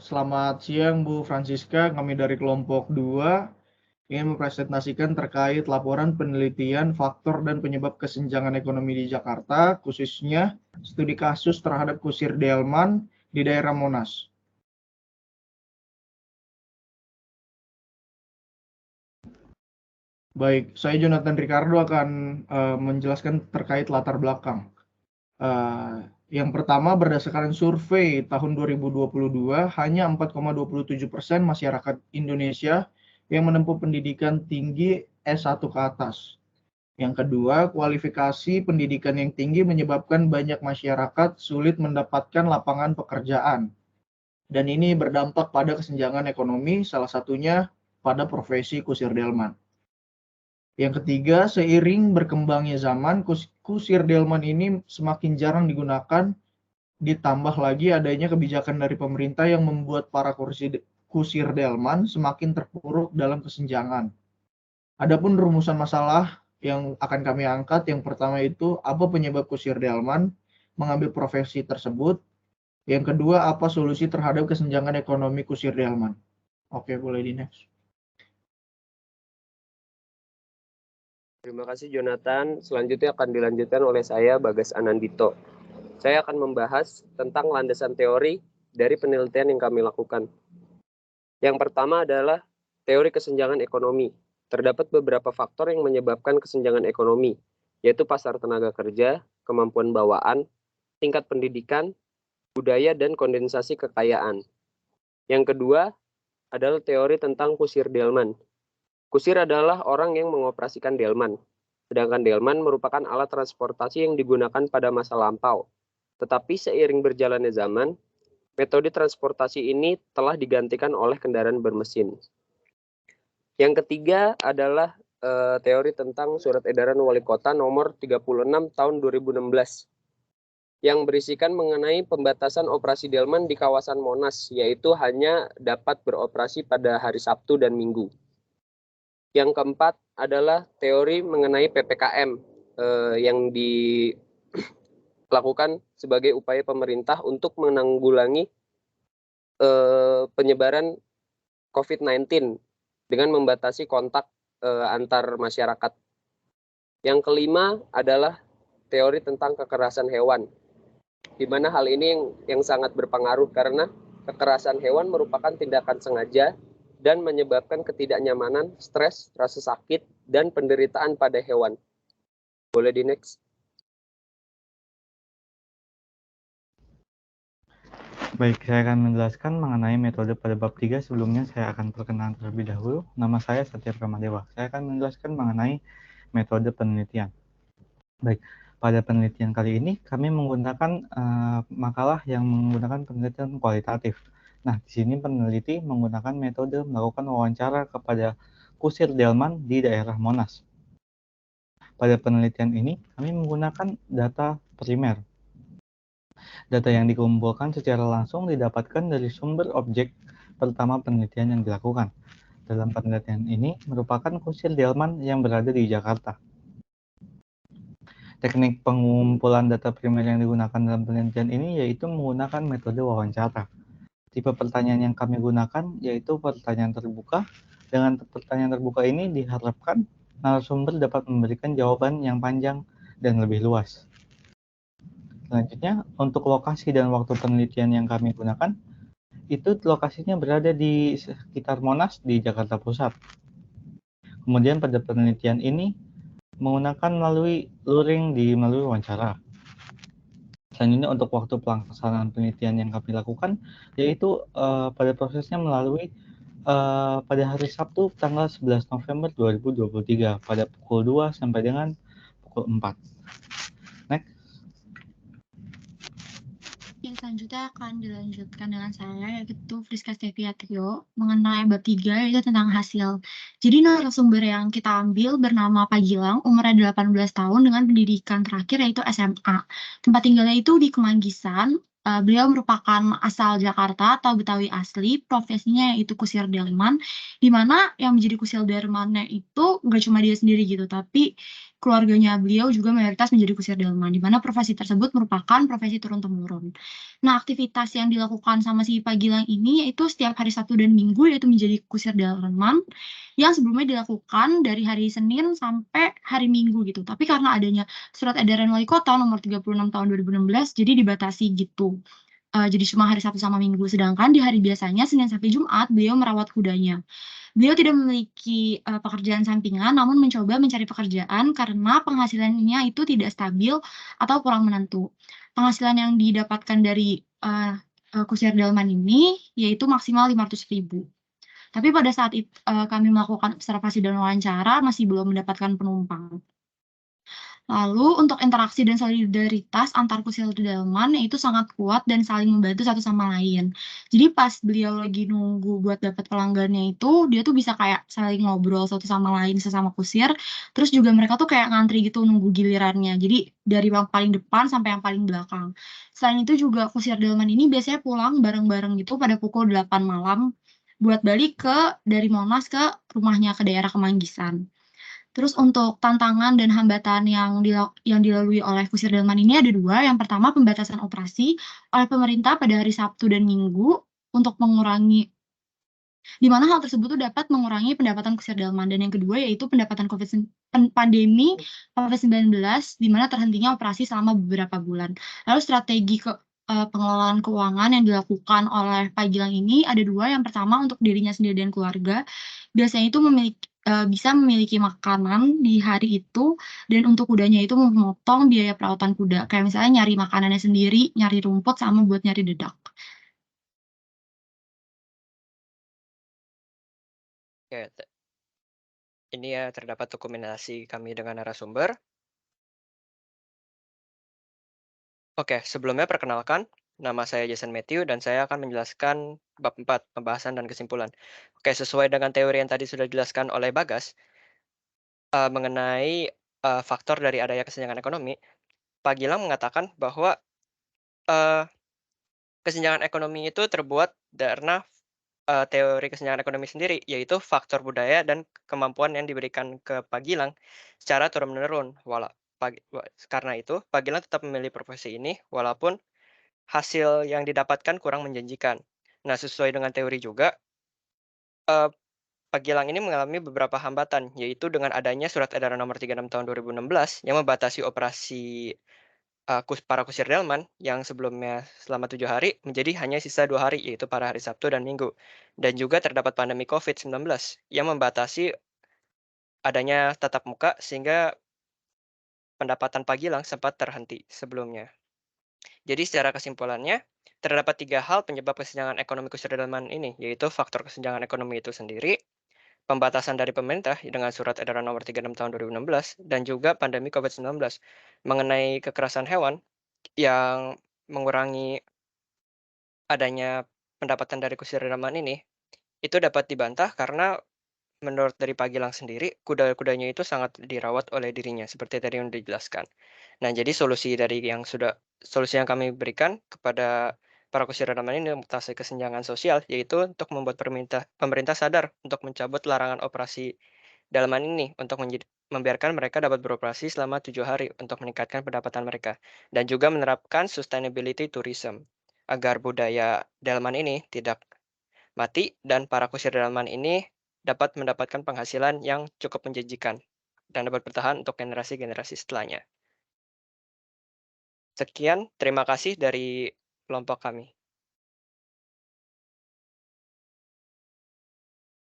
Selamat siang Bu Francisca, kami dari kelompok 2 ingin mempresentasikan terkait laporan penelitian faktor dan penyebab kesenjangan ekonomi di Jakarta, khususnya studi kasus terhadap kusir delman di daerah Monas. Baik, saya Jonathan Ricardo akan menjelaskan terkait latar belakang. Yang pertama, berdasarkan survei tahun 2022, hanya 4,27% masyarakat Indonesia yang menempuh pendidikan tinggi S1 ke atas. Yang kedua, kualifikasi pendidikan yang tinggi menyebabkan banyak masyarakat sulit mendapatkan lapangan pekerjaan. Dan ini berdampak pada kesenjangan ekonomi, salah satunya pada profesi kusir delman. Yang ketiga, seiring berkembangnya zaman, kusir delman ini semakin jarang digunakan, ditambah lagi adanya kebijakan dari pemerintah yang membuat para kusir delman semakin terpuruk dalam kesenjangan. Adapun rumusan masalah yang akan kami angkat, yang pertama itu apa penyebab kusir delman mengambil profesi tersebut. Yang kedua, apa solusi terhadap kesenjangan ekonomi kusir delman. Oke, boleh di next. Terima kasih Jonathan. Selanjutnya akan dilanjutkan oleh saya, Bagas Anandito. Saya akan membahas tentang landasan teori dari penelitian yang kami lakukan. Yang pertama adalah teori kesenjangan ekonomi. Terdapat beberapa faktor yang menyebabkan kesenjangan ekonomi, yaitu pasar tenaga kerja, kemampuan bawaan, tingkat pendidikan, budaya, dan kondensasi kekayaan. Yang kedua adalah teori tentang kusir delman. Kusir adalah orang yang mengoperasikan delman, sedangkan delman merupakan alat transportasi yang digunakan pada masa lampau. Tetapi seiring berjalannya zaman, metode transportasi ini telah digantikan oleh kendaraan bermesin. Yang ketiga adalah teori tentang Surat Edaran Wali Kota nomor 36 tahun 2016 yang berisikan mengenai pembatasan operasi delman di kawasan Monas, yaitu hanya dapat beroperasi pada hari Sabtu dan Minggu. Yang keempat adalah teori mengenai PPKM yang dilakukan sebagai upaya pemerintah untuk menanggulangi penyebaran COVID-19 dengan membatasi kontak antar masyarakat. Yang kelima adalah teori tentang kekerasan hewan, di mana hal ini yang sangat berpengaruh karena kekerasan hewan merupakan tindakan sengaja dan menyebabkan ketidaknyamanan, stres, rasa sakit, dan penderitaan pada hewan. Boleh di next. Baik, saya akan menjelaskan mengenai metode pada bab 3. Sebelumnya saya akan perkenalan terlebih dahulu. Nama saya Satya Pramadewa. Saya akan menjelaskan mengenai metode penelitian. Baik, pada penelitian kali ini kami menggunakan makalah yang menggunakan penelitian kualitatif. Nah, di sini peneliti menggunakan metode melakukan wawancara kepada kusir delman di daerah Monas. Pada penelitian ini, kami menggunakan data primer. Data yang dikumpulkan secara langsung didapatkan dari sumber objek pertama penelitian yang dilakukan. Dalam penelitian ini merupakan kusir delman yang berada di Jakarta. Teknik pengumpulan data primer yang digunakan dalam penelitian ini yaitu menggunakan metode wawancara. Tipe pertanyaan yang kami gunakan yaitu pertanyaan terbuka. Dengan pertanyaan terbuka ini diharapkan narasumber dapat memberikan jawaban yang panjang dan lebih luas. Selanjutnya, untuk lokasi dan waktu penelitian yang kami gunakan, itu lokasinya berada di sekitar Monas di Jakarta Pusat. Kemudian pada penelitian ini menggunakan melalui luring melalui wawancara. Selanjutnya untuk waktu pelaksanaan penelitian yang kami lakukan, yaitu pada prosesnya melalui pada hari Sabtu tanggal 11 November 2023 pada pukul 2 sampai dengan pukul 4. Next. Yang selanjutnya akan dilanjutkan dengan saya, yaitu Friska Steviatrio, mengenai bab 3, yaitu tentang hasil. Jadi narasumber yang kita ambil bernama Pak Gilang, umurnya 18 tahun dengan pendidikan terakhir yaitu SMA. Tempat tinggalnya itu di Kemanggisan. Beliau merupakan asal Jakarta atau Betawi asli, profesinya yaitu kusir delman, di mana yang menjadi kusir delmannya itu nggak cuma dia sendiri gitu, tapi keluarganya beliau juga mayoritas menjadi kusir delman, di mana profesi tersebut merupakan profesi turun-temurun. Nah, aktivitas yang dilakukan sama si Pak Gilang ini yaitu setiap hari Sabtu dan Minggu yaitu menjadi kusir delman yang sebelumnya dilakukan dari hari Senin sampai hari Minggu gitu. Tapi karena adanya surat edaran wali kota nomor 36 tahun 2016 jadi dibatasi gitu. Jadi cuma hari Sabtu sama Minggu, sedangkan di hari biasanya Senin sampai Jumat beliau merawat kudanya. Beliau tidak memiliki pekerjaan sampingan, namun mencoba mencari pekerjaan karena penghasilannya itu tidak stabil atau kurang menentu. Penghasilan yang didapatkan dari kusir delman ini yaitu maksimal 500.000. Tapi pada saat kami melakukan observasi dan wawancara masih belum mendapatkan penumpang. Lalu untuk interaksi dan solidaritas antar kusir delman itu sangat kuat dan saling membantu satu sama lain. Jadi pas beliau lagi nunggu buat dapat pelanggannya itu, dia tuh bisa kayak saling ngobrol satu sama lain sesama kusir. Terus juga mereka tuh kayak ngantri gitu nunggu gilirannya. Jadi dari yang paling depan sampai yang paling belakang. Selain itu juga kusir delman ini biasanya pulang bareng-bareng gitu pada pukul 8 malam buat balik dari Monas ke rumahnya ke daerah Kemanggisan. Terus untuk tantangan dan hambatan yang dilalui oleh kusir delman ini ada 2. Yang pertama pembatasan operasi oleh pemerintah pada hari Sabtu dan Minggu untuk mengurangi di mana hal tersebut tuh dapat mengurangi pendapatan kusir delman. Dan yang kedua yaitu pandemi COVID-19 di mana terhentinya operasi selama beberapa bulan. Lalu strategi pengelolaan keuangan yang dilakukan oleh Pak Gilang ini ada 2. Yang pertama untuk dirinya sendiri dan keluarga. Biasanya itu bisa memiliki makanan di hari itu, dan untuk kudanya itu memotong biaya perawatan kuda. Kayak misalnya nyari makanannya sendiri, nyari rumput, sama buat nyari dedak. Oke, ini ya terdapat dokumentasi kami dengan narasumber. Oke, sebelumnya perkenalkan, nama saya Jason Matthew dan saya akan menjelaskan bab 4, pembahasan dan kesimpulan. Oke, sesuai dengan teori yang tadi sudah dijelaskan oleh Bagas, mengenai faktor dari adanya kesenjangan ekonomi, Pak Gilang mengatakan bahwa kesenjangan ekonomi itu terbuat karena teori kesenjangan ekonomi sendiri, yaitu faktor budaya dan kemampuan yang diberikan ke Pak Gilang secara turun-menurun. Karena itu, Pak Gilang tetap memilih profesi ini walaupun hasil yang didapatkan kurang menjanjikan. Nah, sesuai dengan teori juga, Pak Gilang ini mengalami beberapa hambatan, yaitu dengan adanya Surat Edaran Nomor 36 Tahun 2016 yang membatasi operasi para kusir delman yang sebelumnya selama 7 hari menjadi hanya sisa 2 hari, yaitu pada hari Sabtu dan Minggu. Dan juga terdapat pandemi COVID-19 yang membatasi adanya tatap muka sehingga pendapatan Pak Gilang sempat terhenti sebelumnya. Jadi secara kesimpulannya, terdapat 3 hal penyebab kesenjangan ekonomi kusir delman ini, yaitu faktor kesenjangan ekonomi itu sendiri, pembatasan dari pemerintah dengan Surat Edaran Nomor 36 Tahun 2016, dan juga pandemi COVID-19. Mengenai kekerasan hewan yang mengurangi adanya pendapatan dari kusir delman ini, itu dapat dibantah karena menurut dari Pak Gilang sendiri, kuda-kudanya itu sangat dirawat oleh dirinya, seperti tadi yang dijelaskan. Nah, jadi solusi yang kami berikan kepada para kusir delman ini mengatasi kesenjangan sosial, yaitu untuk membuat pemerintah sadar untuk mencabut larangan operasi delman ini, untuk membiarkan mereka dapat beroperasi selama 7 hari untuk meningkatkan pendapatan mereka. Dan juga menerapkan sustainability tourism, agar budaya delman ini tidak mati dan para kusir delman ini dapat mendapatkan penghasilan yang cukup menjanjikan dan dapat bertahan untuk generasi-generasi setelahnya. Sekian, terima kasih dari kelompok kami.